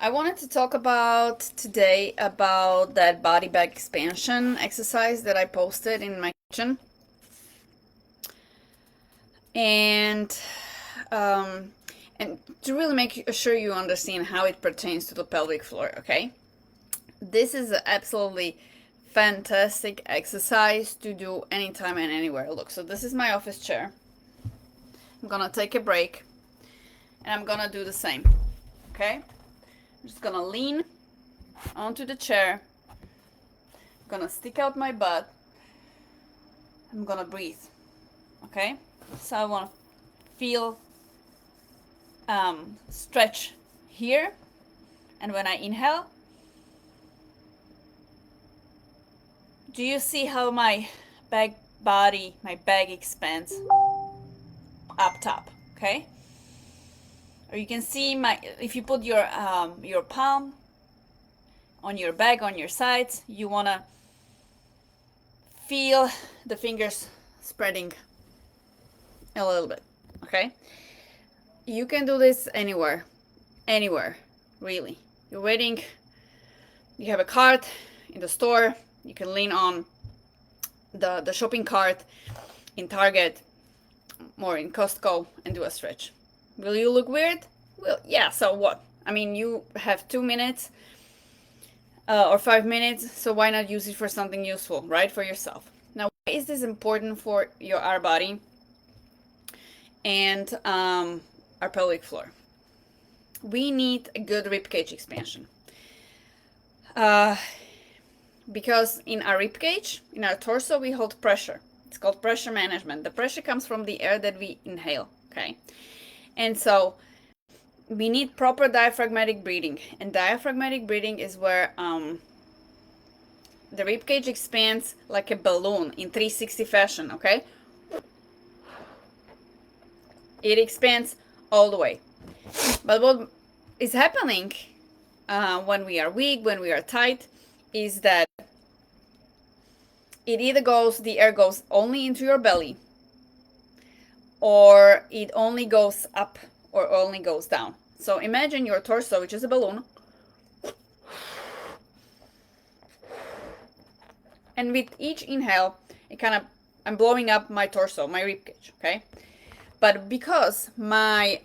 I wanted to talk about today about that body back expansion exercise that I posted in my kitchen. And um, and to really make sure you understand how it pertains to the pelvic floor, okay? This is an absolutely fantastic exercise to do anytime and anywhere. Look, so this is my office chair. I'm gonna take a break and I'm gonna do the same, okay? I'm just gonna lean onto the chair. I'm gonna stick out my butt. I'm gonna breathe, okay? So I wanna feel stretch here, and when I inhale, do you see how my back expands up top, okay? Or you can see if you put your palm on your back, on your sides, you wanna feel the fingers spreading a little bit, okay? You can do this anywhere, really. You're waiting, you have a cart in the store, you can lean on the shopping cart in Target or in Costco and do a stretch. Will you look weird? Well, yeah, so what? I mean, you have 2 minutes or 5 minutes, so why not use it for something useful, right? For yourself. Now, why is this important for our body and our pelvic floor? We need a good ribcage expansion. Because in our ribcage, in our torso, we hold pressure. It's called pressure management. The pressure comes from the air that we inhale, okay? And so we need proper diaphragmatic breathing. And diaphragmatic breathing is where the ribcage expands like a balloon in 360 fashion, okay? It expands all the way. But what is happening when we are weak, when we are tight, is that the air goes only into your belly, or it only goes up or only goes down. So imagine your torso, which is a balloon, and with each inhale, I'm blowing up my torso, my ribcage, okay? But because my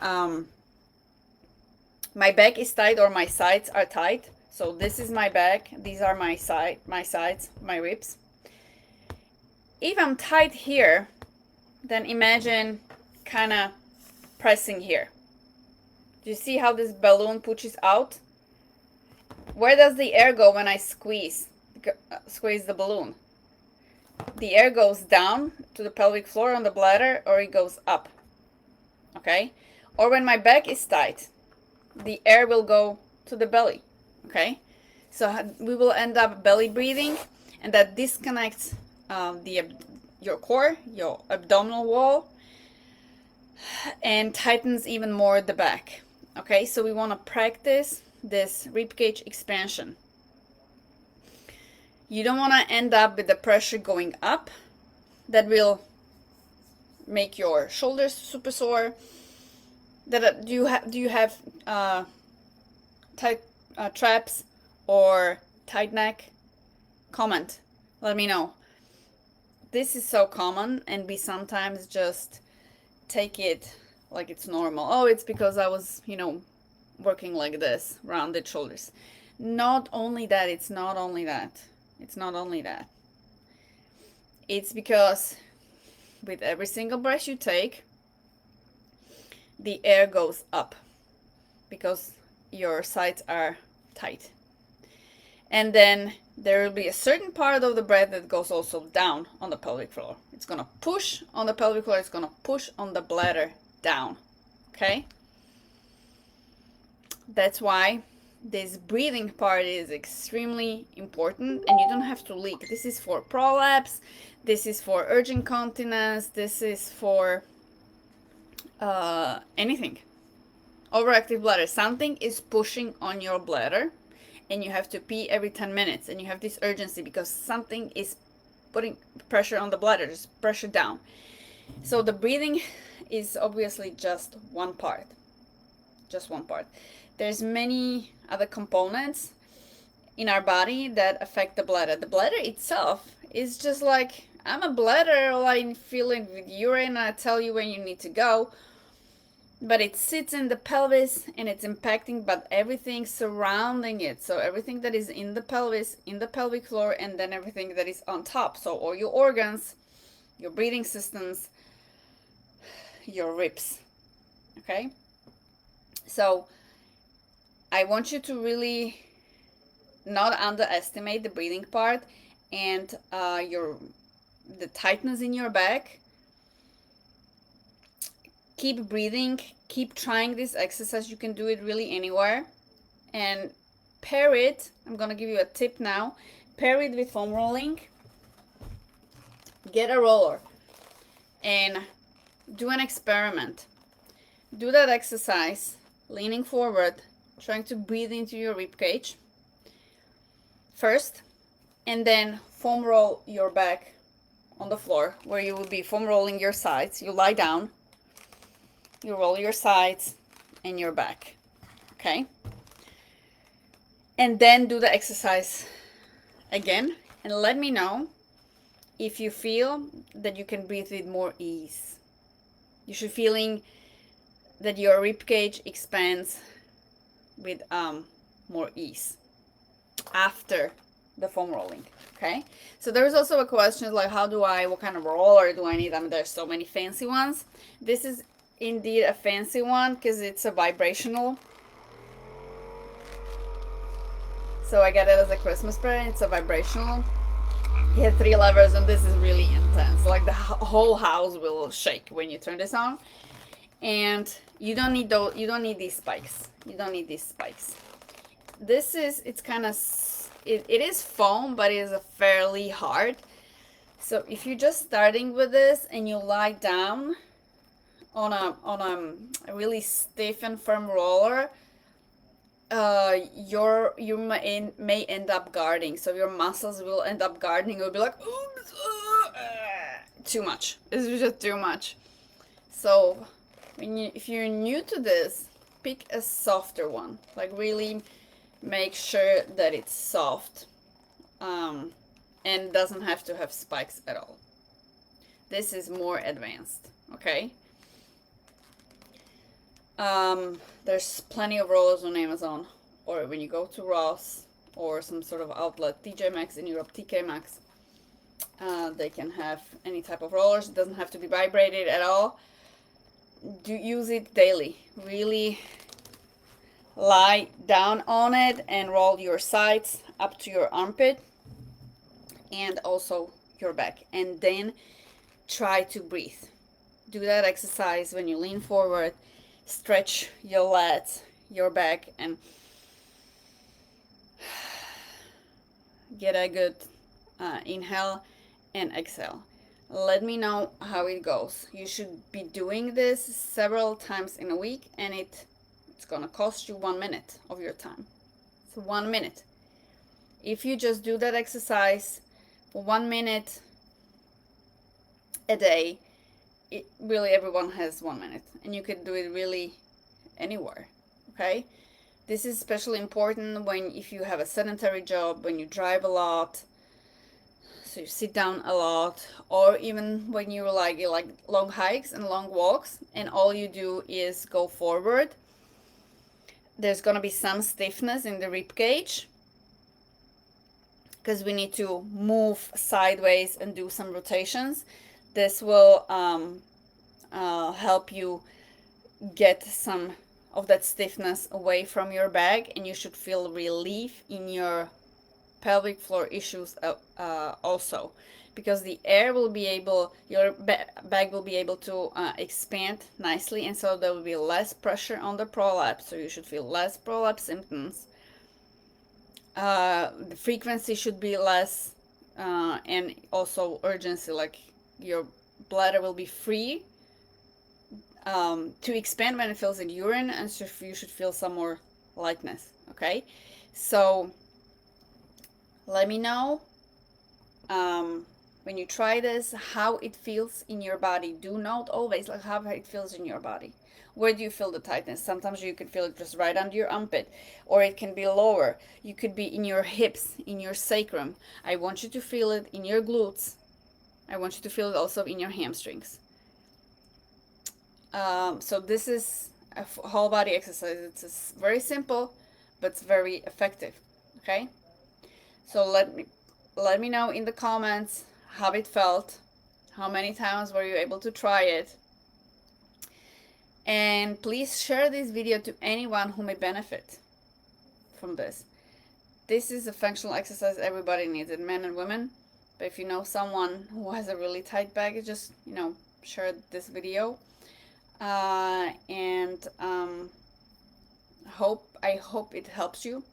back is tight, or my sides are tight, so this is my back, these are my sides, my ribs. If I'm tight here, then imagine kind of pressing here. Do you see how this balloon pushes out? Where does the air go when I squeeze the balloon? The air goes down to the pelvic floor on the bladder, or it goes up, okay? Or when my back is tight, the air will go to the belly, okay? So we will end up belly breathing, and that disconnects your core, your abdominal wall, and tightens even more the back, okay? So we want to practice this ribcage expansion. You don't want to end up with the pressure going up. That will make your shoulders super sore. Do you have tight traps or tight neck? Comment. Let me know. This is so common, and we sometimes just take it like it's normal. Oh, it's because I was, working like this, rounded shoulders. Not only that, it's not only that. It's because with every single breath you take, the air goes up because your sides are tight. And then there will be a certain part of the breath that goes also down on the pelvic floor. It's going to push on the pelvic floor. It's going to push on the bladder down. Okay? That's why this breathing part is extremely important, and you don't have to leak. This is for prolapse. This is for urgent incontinence. This is for anything. Overactive bladder. Something is pushing on your bladder, and you have to pee every 10 minutes, and you have this urgency because something is putting pressure on the bladder, just pressure down. So the breathing is obviously just one part. There's many other components in our body that affect the bladder. The bladder itself is just like, I'm a bladder, all I feel it with urine, I tell you when you need to go. But it sits in the pelvis and it's impacting but everything surrounding it. So everything that is in the pelvis, in the pelvic floor, and then everything that is on top. So all your organs, your breathing systems, your ribs. Okay? So I want you to really not underestimate the breathing part and the tightness in your back. Keep breathing, keep trying this exercise. You can do it really anywhere. And pair it, I'm gonna give you a tip now, pair it with foam rolling. Get a roller and do an experiment. Do that exercise, leaning forward, trying to breathe into your rib cage first, and then foam roll your back on the floor where you will be foam rolling your sides. You lie down, you roll your sides and your back, okay? And then do the exercise again and let me know if you feel that you can breathe with more ease. You should feeling that your rib cage expands with more ease after the foam rolling. Okay, so there's also a question like, what kind of roller do I need? I mean, there's so many fancy ones. This is indeed a fancy one because it's a vibrational. So I got it as a Christmas present. It's a vibrational. It has 3 levers and this is really intense. Like the whole house will shake when you turn this on. And you don't need these spikes. You don't need these spikes. This is, it's kind of, it is foam, but it is a fairly hard. So if you're just starting with this and you lie down on a really stiff and firm roller, you may end up guarding. So your muscles will end up guarding. It will be like, oops, too much. It's just too much. So if you're new to this, pick a softer one. Like really make sure that it's soft, and doesn't have to have spikes at all. This is more advanced, okay? There's plenty of rollers on Amazon, or when you go to Ross or some sort of outlet, TJ Maxx in Europe, TK Maxx, they can have any type of rollers. It doesn't have to be vibrated at all. Use it daily. Really lie down on it and roll your sides up to your armpit and also your back, and then try to breathe. Do that exercise when you lean forward, stretch your lats, your back, and get a good inhale and exhale. Let me know how it goes. You should be doing this several times in a week, and it's gonna cost you 1 minute of your time. So 1 minute. If you just do that exercise for 1 minute a day, really everyone has 1 minute, and you can do it really anywhere. Okay, this is especially important if you have a sedentary job, when you drive a lot, so you sit down a lot, or even when you like long hikes and long walks and all you do is go forward. There's gonna be some stiffness in the rib cage because we need to move sideways and do some rotations. This will help you get some of that stiffness away from your back, and you should feel relief in your pelvic floor issues also, because the air will be able, your back will be able to expand nicely, and so there will be less pressure on the prolapse, so you should feel less prolapse symptoms. The frequency should be less, and also urgency, like your bladder will be free to expand when it fills in urine, and so you should feel some more lightness. Okay, so let me know when you try this how it feels in your body. Do note always like how it feels in your body. Where do you feel the tightness? Sometimes you could feel it just right under your armpit, or it can be lower. You could be in your hips, in your sacrum. I want you to feel it in your glutes. I want you to feel it also in your hamstrings. So this is a whole body exercise. It's very simple, but it's very effective. Okay. So let me know in the comments how it felt. How many times were you able to try it? And please share this video to anyone who may benefit from this. This is a functional exercise everybody needs it, men and women. But if you know someone who has a really tight back, just, share this video. And I hope it helps you.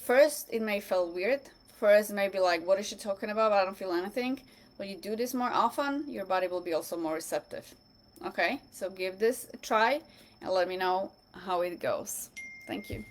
First, it may feel weird. First, it may be like, what is she talking about? I don't feel anything. When you do this more often, your body will be also more receptive. Okay, so give this a try and let me know how it goes. Thank you.